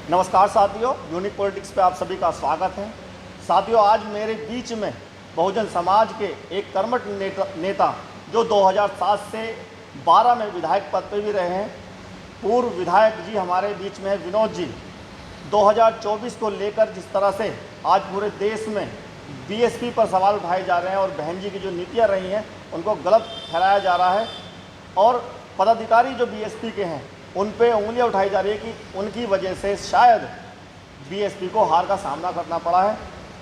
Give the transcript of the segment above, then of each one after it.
नमस्कार साथियों, unique politics पे आप सभी का स्वागत है। साथियों, आज मेरे बीच में बहुजन समाज के एक कर्मठ नेता जो 2007 से 12 में विधायक पद पे भी रहे हैं, पूर्व विधायक जी हमारे बीच में है, विनोद जी। 2024 को लेकर जिस तरह से आज पूरे देश में बीएसपी पर सवाल उठाए जा रहे हैं और बहन जी की जो नीतियाँ रही हैं उनको गलत ठहराया जा रहा है और पदाधिकारी जो बीएसपी के हैं उन पे उंगलियां उठाई जा रही है कि उनकी वजह से शायद बीएसपी को हार का सामना करना पड़ा है।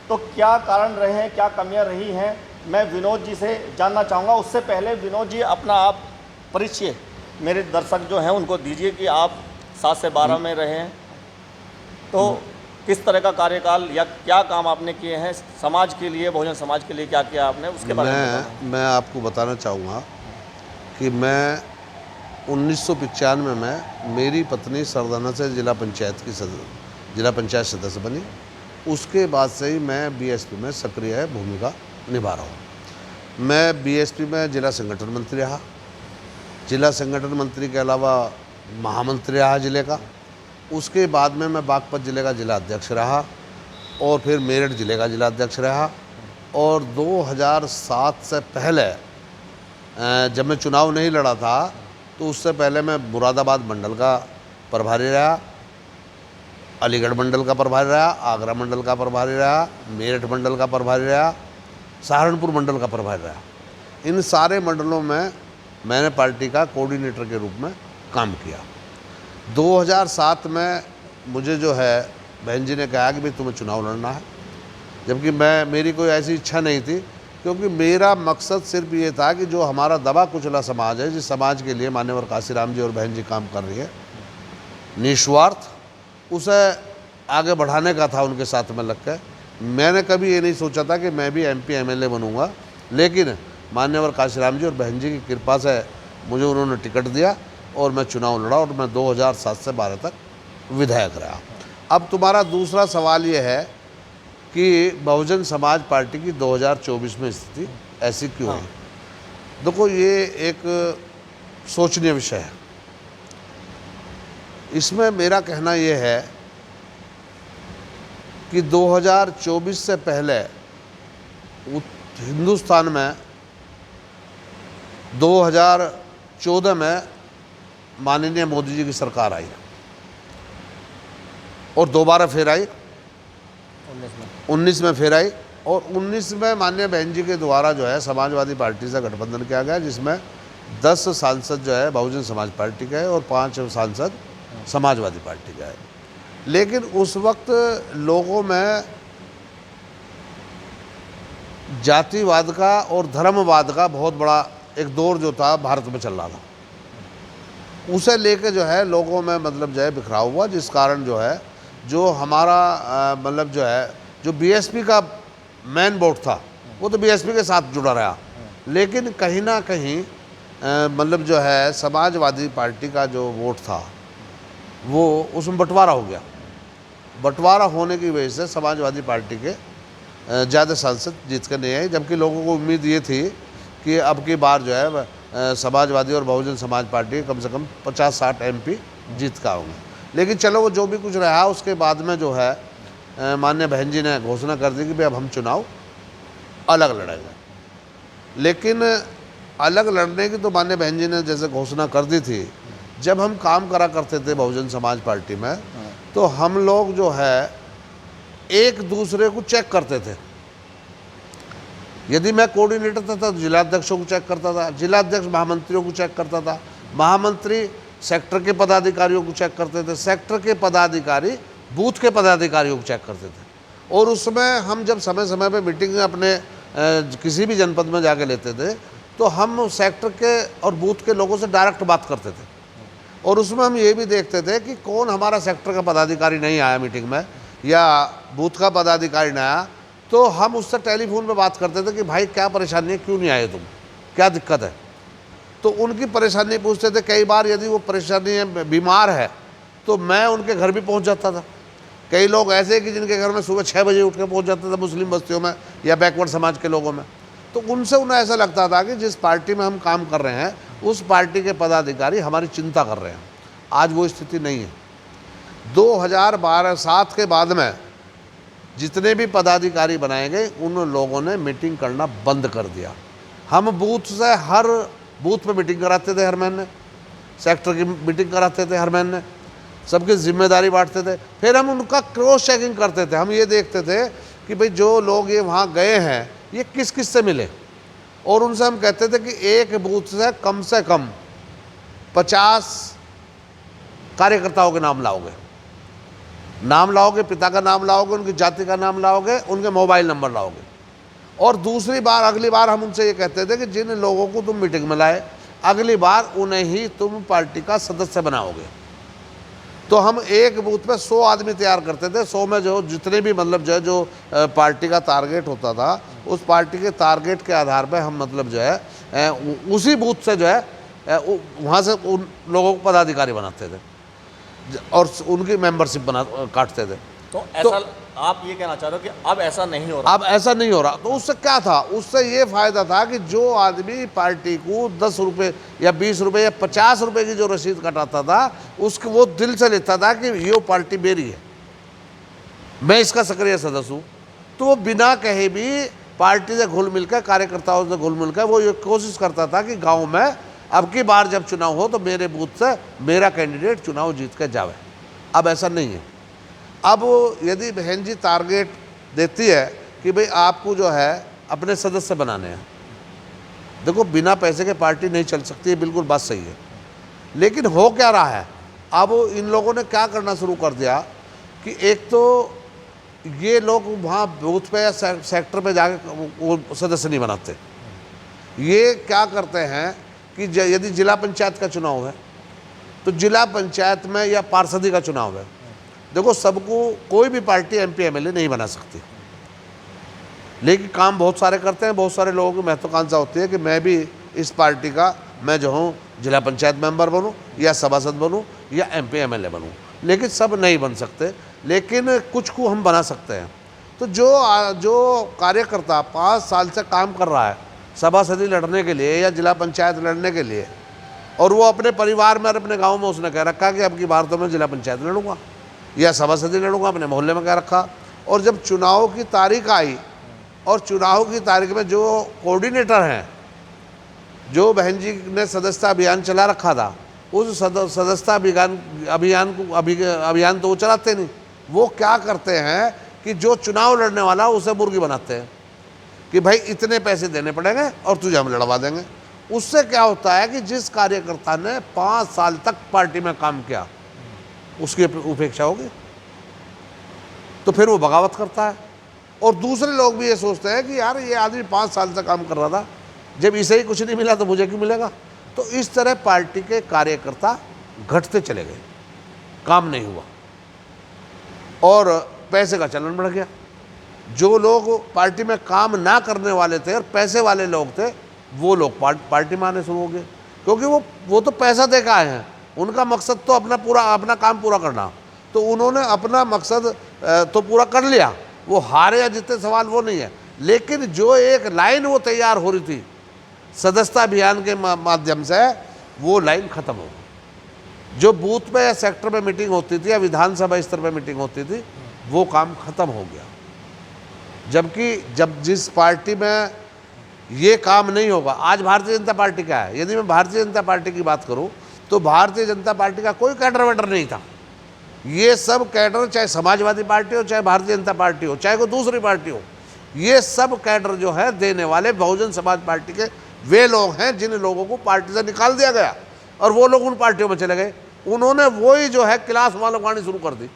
तो क्या कारण रहे हैं, क्या कमियां रही हैं, मैं विनोद जी से जानना चाहूँगा। उससे पहले विनोद जी अपना आप परिचय मेरे दर्शक जो हैं उनको दीजिए कि आप 7 से 12 में रहे हैं, तो किस तरह का कार्यकाल या क्या काम आपने किए हैं समाज के लिए, बहुजन समाज के लिए क्या किया आपने, उसके बारे में मैं आपको बताना चाहूँगा कि मैं 1995 में मेरी पत्नी सरदाना से जिला पंचायत सदस्य बनी। उसके बाद से ही मैं बीएसपी में सक्रिय भूमिका निभा रहा हूँ। मैं बीएसपी में जिला संगठन मंत्री रहा, जिला संगठन मंत्री के अलावा महामंत्री रहा जिले का। उसके बाद में मैं बागपत जिले का जिला अध्यक्ष रहा और फिर मेरठ जिले का जिला अध्यक्ष रहा। और 2007 से पहले जब मैं चुनाव नहीं लड़ा था तो उससे पहले मैं मुरादाबाद मंडल का प्रभारी रहा, अलीगढ़ मंडल का प्रभारी रहा, आगरा मंडल का प्रभारी रहा, मेरठ मंडल का प्रभारी रहा, सहारनपुर मंडल का प्रभारी रहा। इन सारे मंडलों में मैंने पार्टी का कोऑर्डिनेटर के रूप में काम किया। 2007 में मुझे जो है बहन जी ने कहा कि भाई तुम्हें चुनाव लड़ना है, जबकि मेरी कोई ऐसी इच्छा नहीं थी, क्योंकि मेरा मकसद सिर्फ ये था कि जो हमारा दबा कुचला समाज है, जिस समाज के लिए मान्यवर काशीराम जी और बहन जी काम कर रही है निस्वार्थ, उसे आगे बढ़ाने का था उनके साथ में लग कर। मैंने कभी ये नहीं सोचा था कि मैं भी एमपी एमएलए बनूंगा, लेकिन मान्यवर काशीराम जी और बहन जी की कृपा से मुझे उन्होंने टिकट दिया और मैं चुनाव लड़ा और मैं 2007 से 12 तक विधायक रहा। अब तुम्हारा दूसरा सवाल ये है कि बहुजन समाज पार्टी की 2024 में स्थिति ऐसी क्यों है। देखो, ये एक सोचनीय विषय है। इसमें मेरा कहना ये है कि 2024 से पहले हिंदुस्तान में 2014 में माननीय मोदी जी की सरकार आई और दोबारा फिर आई, 19 में फिर आई, और 19 में माननीय बहन जी के द्वारा जो है समाजवादी पार्टी से गठबंधन किया गया, जिसमें 10 सांसद जो है बहुजन समाज पार्टी के है और 5 सांसद समाजवादी पार्टी का है। लेकिन उस वक्त लोगों में जातिवाद का और धर्मवाद का बहुत बड़ा एक दौर जो था भारत में चल रहा था, उसे लेके जो है लोगों में मतलब जो है बिखराव हुआ, जिस कारण जो है जो हमारा मतलब जो है जो बीएसपी का मेन वोट था वो तो बीएसपी के साथ जुड़ा रहा, लेकिन कहीं ना कहीं मतलब जो है समाजवादी पार्टी का जो वोट था वो उसमें बंटवारा हो गया। बंटवारा होने की वजह से समाजवादी पार्टी के ज़्यादा सांसद जीत कर नहीं आए, जबकि लोगों को उम्मीद ये थी कि अब की बार जो है समाजवादी और बहुजन समाज पार्टी कम से कम 50-60 एमपी जीत का होंगे। लेकिन चलो, वो जो भी कुछ रहा, उसके बाद में जो है माननीय बहन जी ने घोषणा कर दी कि भाई अब हम चुनाव अलग लड़ेंगे। लेकिन अलग लड़ने की तो माननीय बहन जी ने जैसे घोषणा कर दी थी, जब हम काम करा करते थे बहुजन समाज पार्टी में तो हम लोग जो है एक दूसरे को चेक करते थे। यदि मैं कोऑर्डिनेटर था तो जिलाध्यक्षों को चेक करता था, जिलाध्यक्ष महामंत्रियों को चेक करता था, महामंत्री सेक्टर के पदाधिकारियों को चेक करते थे, सेक्टर के पदाधिकारी बूथ के पदाधिकारियों को चेक करते थे। और उसमें हम जब समय समय पे मीटिंग अपने किसी भी जनपद में जाके लेते थे तो हम सेक्टर के और बूथ के लोगों से डायरेक्ट बात करते थे, और उसमें हम ये भी देखते थे कि कौन हमारा सेक्टर का पदाधिकारी नहीं आया मीटिंग में या बूथ का पदाधिकारी नहीं आया, तो हम उससे टेलीफोन पे बात करते थे कि भाई क्या परेशानी है, क्यों नहीं आए तुम, क्या दिक्कत है। तो उनकी परेशानी पूछते थे। कई बार यदि वो परेशानी बीमार है तो मैं उनके घर भी पहुंच जाता था। कई लोग ऐसे कि जिनके घर में सुबह 6 बजे उठ के पहुँच जाते थे, मुस्लिम बस्तियों में या बैकवर्ड समाज के लोगों में, तो उनसे उन्हें ऐसा लगता था कि जिस पार्टी में हम काम कर रहे हैं उस पार्टी के पदाधिकारी हमारी चिंता कर रहे हैं। आज वो स्थिति नहीं है। 2012-7 के बाद में जितने भी पदाधिकारी बनाए गए उन लोगों ने मीटिंग करना बंद कर दिया। हम बूथ से हर बूथ पे मीटिंग कराते थे हर महीने, सेक्टर की मीटिंग कराते थे हर महीने, सबकी जिम्मेदारी बांटते थे। फिर हम उनका क्रॉस चेकिंग करते थे। हम ये देखते थे कि भाई जो लोग ये वहाँ गए हैं ये किस किस से मिले, और उनसे हम कहते थे कि एक बूथ से कम 50 कार्यकर्ताओं के नाम लाओगे, पिता का नाम लाओगे, उनकी जाति का नाम लाओगे, उनके मोबाइल नंबर लाओगे। और दूसरी बार, अगली बार हम उनसे ये कहते थे कि जिन लोगों को तुम मीटिंग में लाए अगली बार उन्हें ही तुम पार्टी का सदस्य बनाओगे। तो हम एक बूथ पे 100 आदमी तैयार करते थे। 100 में जो जितने भी मतलब जो पार्टी का टारगेट होता था, उस पार्टी के टारगेट के आधार पे हम मतलब जो है उसी बूथ से जो है वहाँ से उन लोगों को पदाधिकारी बनाते थे और उनकी मेंबरशिप काटते थे। तो ऐसा आप ये कहना चाह रहे हो कि अब ऐसा नहीं हो रहा? अब ऐसा नहीं हो रहा। तो उससे क्या था? उससे ये फायदा था कि जो आदमी पार्टी को 10 रुपये या 20 रुपये या 50 रुपये की जो रसीद कटाता था, उसको वो दिल से लेता था कि ये पार्टी मेरी है, मैं इसका सक्रिय सदस्य हूँ। तो वो बिना कहे भी पार्टी से घुल मिलकर, कार्यकर्ताओं से घुल मिलकर वो ये कोशिश करता था कि गाँव में अब की बार जब चुनाव हो तो मेरे बूथ से मेरा कैंडिडेट चुनाव जीत कर जावे। अब ऐसा नहीं है। अब यदि बहन जी टारगेट देती है कि भाई आपको जो है अपने सदस्य बनाने हैं, देखो बिना पैसे के पार्टी नहीं चल सकती है, बिल्कुल बात सही है। लेकिन हो क्या रहा है, अब इन लोगों ने क्या करना शुरू कर दिया कि एक तो ये लोग वहाँ बूथ पे या सेक्टर पे जाके वो सदस्य नहीं बनाते। ये क्या करते हैं कि यदि जिला पंचायत का चुनाव है तो जिला पंचायत में या पार्षदी का चुनाव है, देखो सबको कोई भी पार्टी MP MLA नहीं बना सकती, लेकिन काम बहुत सारे करते हैं। बहुत सारे लोगों की महत्वाकांक्षा होती है कि मैं भी इस पार्टी का मैं जो हूँ जिला पंचायत मेंबर बनूँ या सभासद बनूँ या MP MLA बनूँ, लेकिन सब नहीं बन सकते, लेकिन कुछ को हम बना सकते हैं। तो जो कार्यकर्ता 5 साल से काम कर रहा है सभासदी लड़ने के लिए या जिला पंचायत लड़ने के लिए, और वो अपने परिवार में और अपने गाँव में उसने कह रखा कि अब की बार तो मैं जिला पंचायत लड़ूंगा या सभासदी लड़ूंगा, अपने मोहल्ले में कह रखा। और जब चुनाव की तारीख आई और चुनाव की तारीख में जो कोऑर्डिनेटर हैं, जो बहन जी ने सदस्यता अभियान चला रखा था, उस सदस्यता अभियान तो वो चलाते नहीं। वो क्या करते हैं कि जो चुनाव लड़ने वाला उसे मुर्गी बनाते हैं कि भाई इतने पैसे देने पड़ेंगे और तुझे हम लड़वा देंगे। उससे क्या होता है कि जिस कार्यकर्ता ने 5 साल तक पार्टी में काम किया उसकी उपेक्षा होगी, तो फिर वो बगावत करता है। और दूसरे लोग भी ये सोचते हैं कि यार ये आदमी 5 साल से काम कर रहा था, जब इसे ही कुछ नहीं मिला तो मुझे क्यों मिलेगा। तो इस तरह पार्टी के कार्यकर्ता घटते चले गए, काम नहीं हुआ और पैसे का चलन बढ़ गया। जो लोग पार्टी में काम ना करने वाले थे और पैसे वाले लोग थे, वो लोग पार्टी में आने शुरू हो गए, क्योंकि वो तो पैसा दे के आए हैं। उनका मकसद तो अपना काम पूरा करना, तो उन्होंने अपना मकसद तो पूरा कर लिया। वो हारे या जीते सवाल वो नहीं है, लेकिन जो एक लाइन वो तैयार हो रही थी सदस्यता अभियान के माध्यम से, वो लाइन खत्म हो गई। जो बूथ पे या सेक्टर पे मीटिंग होती थी या विधानसभा स्तर पे मीटिंग होती थी, वो काम खत्म हो गया। जबकि जिस पार्टी में ये काम नहीं होगा, आज भारतीय जनता पार्टी का है, यदि मैं भारतीय जनता पार्टी की बात करूं तो भारतीय जनता पार्टी का कोई कैडर वेडर नहीं था। ये सब कैडर, चाहे समाजवादी पार्टी हो, चाहे भारतीय जनता पार्टी हो, चाहे कोई दूसरी पार्टी हो, ये सब कैडर जो है देने वाले बहुजन समाज पार्टी के वे लोग हैं जिन लोगों को पार्टी से निकाल दिया गया और वो लोग उन पार्टियों में चले गए। उन्होंने वही जो है क्लास वालों शुरू कर दी।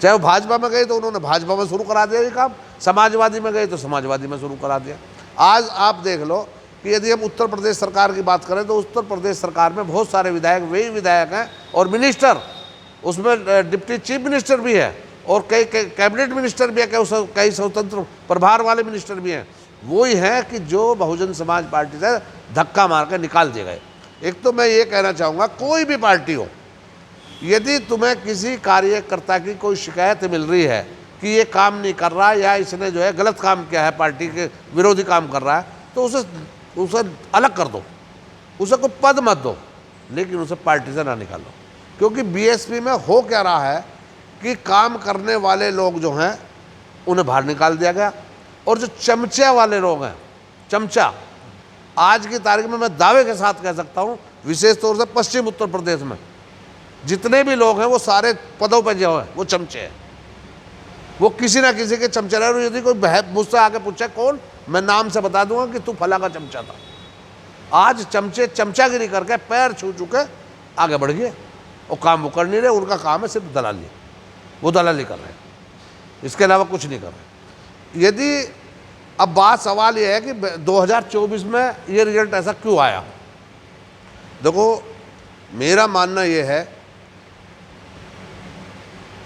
चाहे वो भाजपा में गए तो उन्होंने भाजपा में शुरू करा दिया ये काम, समाजवादी में गए तो समाजवादी में शुरू करा दिया। आज आप देख लो कि यदि हम उत्तर प्रदेश सरकार की बात करें तो उत्तर प्रदेश सरकार में बहुत सारे विधायक वही विधायक हैं, और मिनिस्टर उसमें डिप्टी चीफ मिनिस्टर भी है और कई कैबिनेट मिनिस्टर भी है, कई स्वतंत्र प्रभार वाले मिनिस्टर भी हैं। वही हैं कि जो बहुजन समाज पार्टी से धक्का मार कर निकाल दिए गए। एक तो मैं ये कहना चाहूँगा, कोई भी पार्टी हो, यदि तुम्हें किसी कार्यकर्ता की कोई शिकायत मिल रही है कि ये काम नहीं कर रहा या इसने जो है गलत काम किया है, पार्टी के विरोधी काम कर रहा है, तो उसे अलग कर दो, उसे कोई पद मत दो, लेकिन उसे पार्टी से ना निकालो। क्योंकि बीएसपी में हो क्या रहा है कि काम करने वाले लोग जो हैं उन्हें बाहर निकाल दिया गया, और जो चमचा वाले लोग हैं, चमचा, आज की तारीख में मैं दावे के साथ कह सकता हूं, विशेष तौर से पश्चिम उत्तर प्रदेश में जितने भी लोग हैं वो सारे पदों पर जो है वो चमचे हैं, वो किसी ना किसी के चमचे रहे। और यदि कोई मुझसे आके पूछे कौन, मैं नाम से बता दूंगा कि तू फला का चमचा था। आज चमचे चमचागिरी करके पैर छू चुके आगे बढ़ गए, और काम वो कर नहीं रहे, उनका काम है सिर्फ दलाली, वो दलाली कर रहे हैं, इसके अलावा कुछ नहीं कर रहे। यदि अब बात सवाल ये है कि 2024 में ये रिजल्ट ऐसा क्यों आया, देखो मेरा मानना ये है,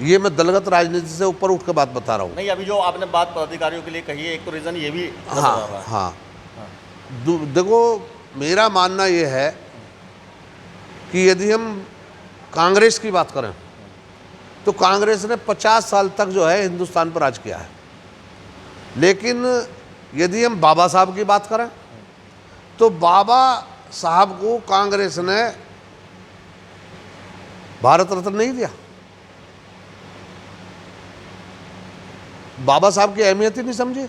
ये मैं दलगत राजनीति से ऊपर उठ के बात बता रहा हूँ। नहीं, अभी जो आपने बात पदाधिकारियों के लिए कही है, एक तो रीज़न ये भी नजर आ रहा है। हाँ, देखो मेरा मानना ये है कि यदि हम कांग्रेस की बात करें तो कांग्रेस ने 50 साल तक जो है हिंदुस्तान पर राज किया है, लेकिन यदि हम बाबा साहब की बात करें तो बाबा साहब को कांग्रेस ने भारत रत्न नहीं दिया। बाबा साहब की अहमियत ही नहीं समझी।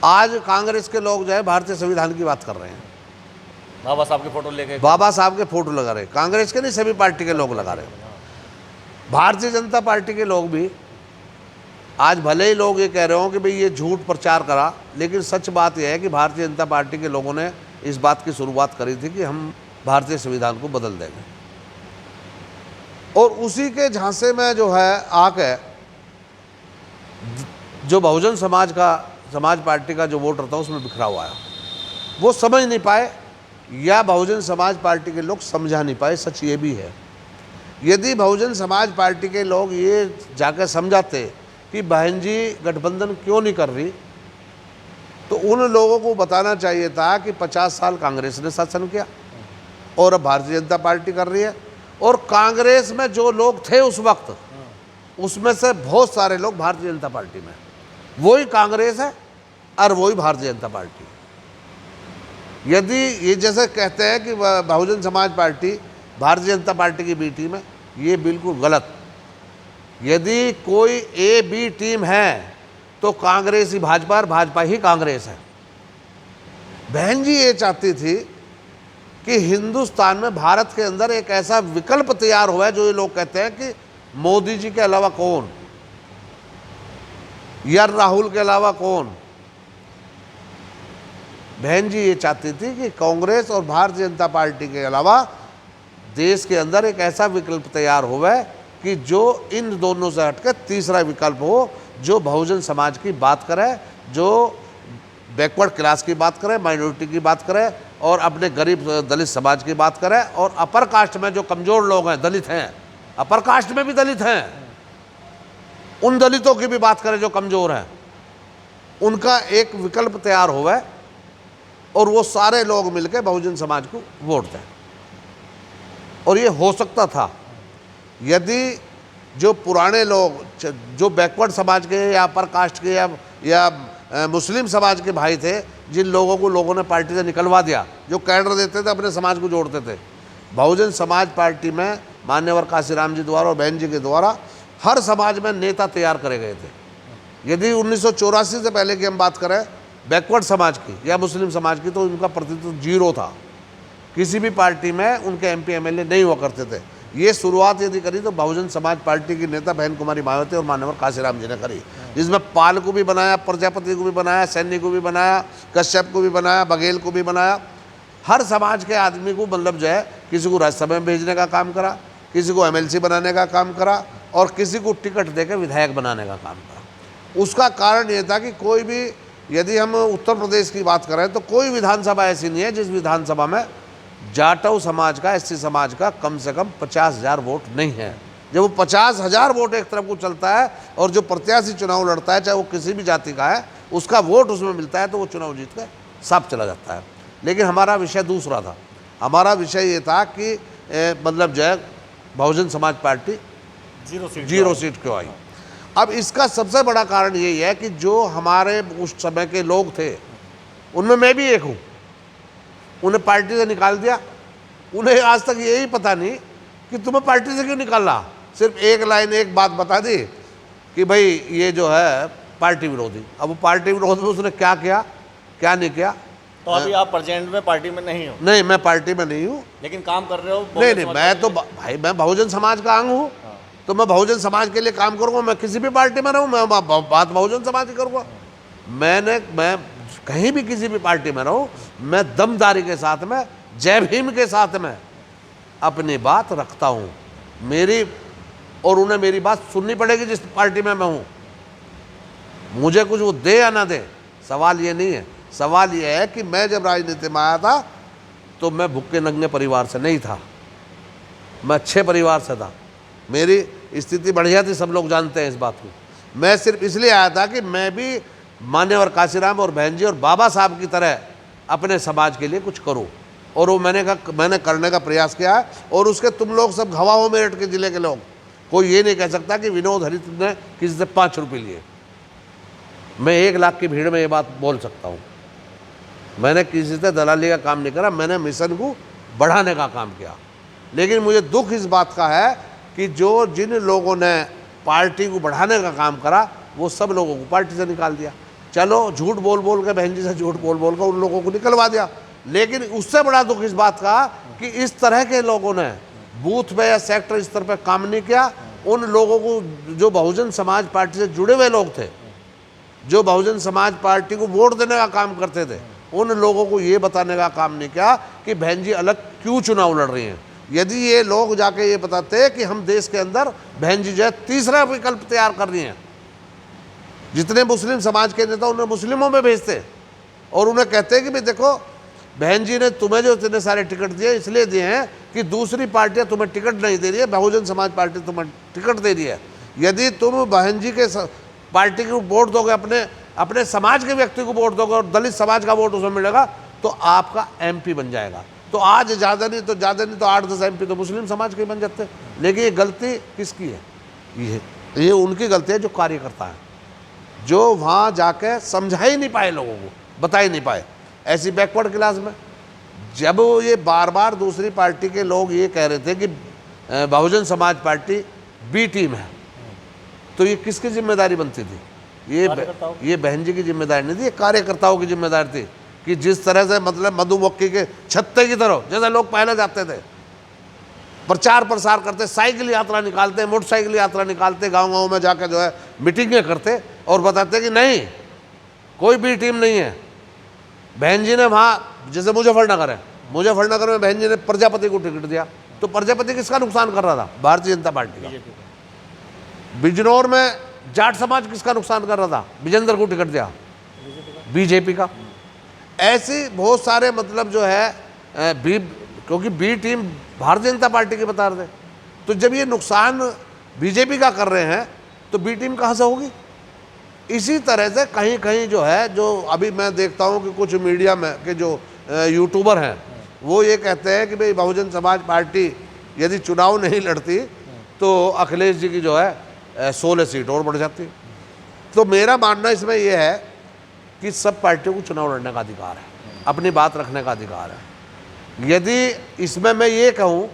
आज कांग्रेस के लोग जो है भारतीय संविधान की बात कर रहे हैं, बाबा साहब के फोटो लेके, बाबा साहब के फोटो लगा रहे, कांग्रेस के नहीं सभी पार्टी के लोग लगा रहे। भारतीय जनता पार्टी के लोग भी आज भले ही लोग ये कह रहे हो कि भाई ये झूठ प्रचार करा, लेकिन सच बात यह है कि भारतीय जनता पार्टी के लोगों ने इस बात की शुरुआत करी थी कि हम भारतीय संविधान को बदल देंगे, और उसी के झांसे में जो है आके जो बहुजन समाज पार्टी का जो वोटर था उसमें बिखरा हुआ है। वो समझ नहीं पाए, या बहुजन समाज पार्टी के लोग समझा नहीं पाए, सच ये भी है। यदि बहुजन समाज पार्टी के लोग ये जाकर समझाते कि बहन जी गठबंधन क्यों नहीं कर रही, तो उन लोगों को बताना चाहिए था कि 50 साल कांग्रेस ने शासन किया और अब भारतीय जनता पार्टी कर रही है, और कांग्रेस में जो लोग थे उस वक्त उसमें से बहुत सारे लोग भारतीय जनता पार्टी में, वही कांग्रेस है और वही भारतीय जनता पार्टी। यदि ये जैसे कहते हैं कि बहुजन समाज पार्टी भारतीय जनता पार्टी की बी टीम है, ये बिल्कुल गलत। यदि कोई ए बी टीम है तो कांग्रेस ही भाजपा और भाजपा ही कांग्रेस है। बहन जी ये चाहती थी कि हिंदुस्तान में, भारत के अंदर एक ऐसा विकल्प तैयार हुआ है, जो ये लोग कहते हैं कि मोदी जी के अलावा कौन, या राहुल के अलावा कौन। बहन जी ये चाहती थी कि कांग्रेस और भारतीय जनता पार्टी के अलावा देश के अंदर एक ऐसा विकल्प तैयार हुआ है कि जो इन दोनों से हटकर तीसरा विकल्प हो, जो बहुजन समाज की बात करे, जो बैकवर्ड क्लास की बात करे, माइनॉरिटी की बात करे, और अपने गरीब दलित समाज की बात करे, और अपर कास्ट में जो कमज़ोर लोग हैं, दलित हैं, अपर कास्ट में भी दलित हैं, उन दलितों की भी बात करें जो कमज़ोर हैं, उनका एक विकल्प तैयार हुआ है, और वो सारे लोग मिलकर बहुजन समाज को वोट दें। और ये हो सकता था यदि जो पुराने लोग, जो बैकवर्ड समाज के या अपर कास्ट के या मुस्लिम समाज के भाई थे, जिन लोगों को लोगों ने पार्टी से निकलवा दिया, जो कैडर देते थे, अपने समाज को जोड़ते थे, बहुजन समाज पार्टी में मान्यवर काशीराम जी द्वारा और बहन जी के द्वारा हर समाज में नेता तैयार करे गए थे। यदि 1984 से पहले की हम बात करें बैकवर्ड समाज की या मुस्लिम समाज की, तो उनका प्रतिनिधित्व जीरो था। किसी भी पार्टी में उनके एमपी एमएलए नहीं हुआ करते थे। ये शुरुआत यदि करी तो बहुजन समाज पार्टी की नेता बहन कुमारी मायावती और मान्यवर काशीराम जी ने करी, जिसमें पाल को भी बनाया, प्रजापति को भी बनाया, सैनी को भी बनाया, कश्यप को भी बनाया, बघेल को भी बनाया। हर समाज के आदमी को मतलब जो है, किसी को राज्यसभा में भेजने का काम करा, किसी को एमएलसी बनाने का काम करा, और किसी को टिकट देकर विधायक बनाने का काम करा। उसका कारण ये था कि कोई भी, यदि हम उत्तर प्रदेश की बात करें तो कोई विधानसभा ऐसी नहीं है जिस विधानसभा में जाटव समाज का, एससी समाज का कम से कम 50,000 वोट नहीं है। जब वो 50,000 वोट एक तरफ को चलता है और जो प्रत्याशी चुनाव लड़ता है, चाहे वो किसी भी जाति का है, उसका वोट उसमें मिलता है, तो वो चुनाव जीत कर साफ चला जाता है। लेकिन हमारा विषय दूसरा था। हमारा विषय ये था कि मतलब जो है Bahujan Samaj party zero seat क्यों आई। अब इसका सबसे बड़ा कारण यही है कि जो हमारे उस समय के लोग थे, उनमें मैं भी एक हूँ, उन्हें पार्टी से निकाल दिया। उन्हें आज तक यही पता नहीं कि तुम्हें पार्टी से क्यों निकाला। सिर्फ एक लाइन एक बात बता दी कि भाई ये जो है पार्टी विरोधी। अब वो पार्टी विरोध में उसने क्या किया क्या नहीं किया। तो अभी आप प्रेजेंट में पार्टी में नहीं हो? नहीं, मैं पार्टी में नहीं हूँ। लेकिन काम कर रहे हो? नहीं, मैं तो भाई मैं बहुजन समाज का अंग हूँ, तो मैं बहुजन समाज के लिए काम करूँगा। मैं किसी भी पार्टी में रहूँ, मैं बात बहुजन समाज की करूँगा। मैं कहीं भी किसी भी पार्टी में रहूँ, मैं दमदारी के साथ में, जय भीम के साथ में अपनी बात रखता हूँ। मेरी और उन्हें मेरी बात सुननी पड़ेगी जिस पार्टी में मैं हूँ। मुझे कुछ वो दे या ना दे, सवाल ये नहीं है। सवाल ये है कि मैं जब राजनीति में आया था तो मैं भुक्के नंगे परिवार से नहीं था, मैं अच्छे परिवार से था। मेरी स्थिति बढ़िया थी, सब लोग जानते हैं इस बात को। मैं सिर्फ इसलिए आया था कि मैं भी मान्यवर काशीराम और बहन जी और बाबा साहब की तरह अपने समाज के लिए कुछ करूं, और वो मैंने करने का प्रयास किया है। और उसके तुम लोग सब गवाह हो, मेरठ के ज़िले के लोग। कोई ये नहीं कह सकता कि विनोद हरित ने किसी से 5 रुपये लिए। मैं 1 लाख की भीड़ में ये बात बोल सकता हूँ। मैंने किसी से दलाली का काम नहीं करा, मैंने मिशन को बढ़ाने का काम किया। लेकिन मुझे दुख इस बात का है कि जिन लोगों ने पार्टी को बढ़ाने का काम करा, वो सब लोगों को पार्टी से निकाल दिया। चलो, झूठ बोल बोल के, बहन जी से झूठ बोल बोल के उन लोगों को निकलवा दिया। लेकिन उससे बड़ा दुख इस बात का कि इस तरह के लोगों ने बूथ पे या सेक्टर स्तर पे काम नहीं किया। उन लोगों को, जो बहुजन समाज पार्टी से जुड़े हुए लोग थे, जो बहुजन समाज पार्टी को वोट देने का काम करते थे, उन लोगों को ये बताने का काम नहीं किया कि बहन जी अलग क्यों चुनाव लड़ रही हैं। यदि ये लोग जाके ये बताते कि हम देश के अंदर बहन जी जो है तीसरा विकल्प तैयार कर रही हैं, जितने मुस्लिम समाज के नेता उन्हें मुस्लिमों में भेजते और उन्हें कहते हैं कि भाई देखो, बहन जी ने तुम्हें जो इतने सारे टिकट दिए इसलिए दिए हैं कि दूसरी पार्टियां तुम्हें टिकट नहीं दे रही है, बहुजन समाज पार्टी तुम्हें टिकट दे रही है। यदि तुम बहन जी के पार्टी को वोट दोगे, अपने समाज के व्यक्ति को वोट दोगे और दलित समाज का वोट उसमें मिलेगा, तो आपका MP बन जाएगा। तो आज ज़्यादा नहीं तो 8-10 MP तो मुस्लिम समाज के बन जाते। लेकिन ये गलती किसकी है? ये उनकी गलती है जो कार्यकर्ता है, जो वहाँ जाके समझा ही नहीं पाए, लोगों को बता ही नहीं पाए। ऐसी बैकवर्ड क्लास में जब ये बार बार दूसरी पार्टी के लोग ये कह रहे थे कि Bahujan Samaj party B team है, तो ये किसकी जिम्मेदारी बनती थी? ये बहन जी की जिम्मेदारी नहीं थी, ये कार्यकर्ताओं की जिम्मेदारी थी कि जिस तरह से मतलब मधुमक्खी के छत्ते की तरह जैसे लोग पहले जाते थे, प्रचार प्रसार करते, साइकिल यात्रा निकालते, मोटरसाइकिल यात्रा निकालते, गांव-गांव में जाकर जो है मीटिंगें करते और बताते कि नहीं, कोई B टीम नहीं है। बहन जी ने वहाँ, जैसे मुजफ्फरनगर है, मुजफ्फरनगर में बहन जी ने प्रजापति को टिकट दिया, तो प्रजापति किसका नुकसान कर रहा था? भारतीय जनता पार्टी का। बिजनौर में जाट समाज किसका नुकसान कर रहा था? विजेंद्र को टिकट दिया, बीजेपी का। ऐसी बहुत सारे मतलब जो है क्योंकि B team Bharatiya Janata party के बता रहे थे, तो जब ये नुकसान बीजेपी का कर रहे हैं तो B टीम कहाँ से होगी? इसी तरह से कहीं कहीं जो है, जो अभी मैं देखता हूँ कि कुछ मीडिया में के जो यूट्यूबर हैं वो ये कहते हैं कि भाई बहुजन समाज पार्टी यदि चुनाव नहीं लड़ती तो अखिलेश जी की जो है 16 सीट और बढ़ जाती। तो मेरा मानना इसमें यह है कि सब पार्टियों को चुनाव लड़ने का अधिकार है, अपनी बात रखने का अधिकार है। यदि इसमें मैं ये कहूँ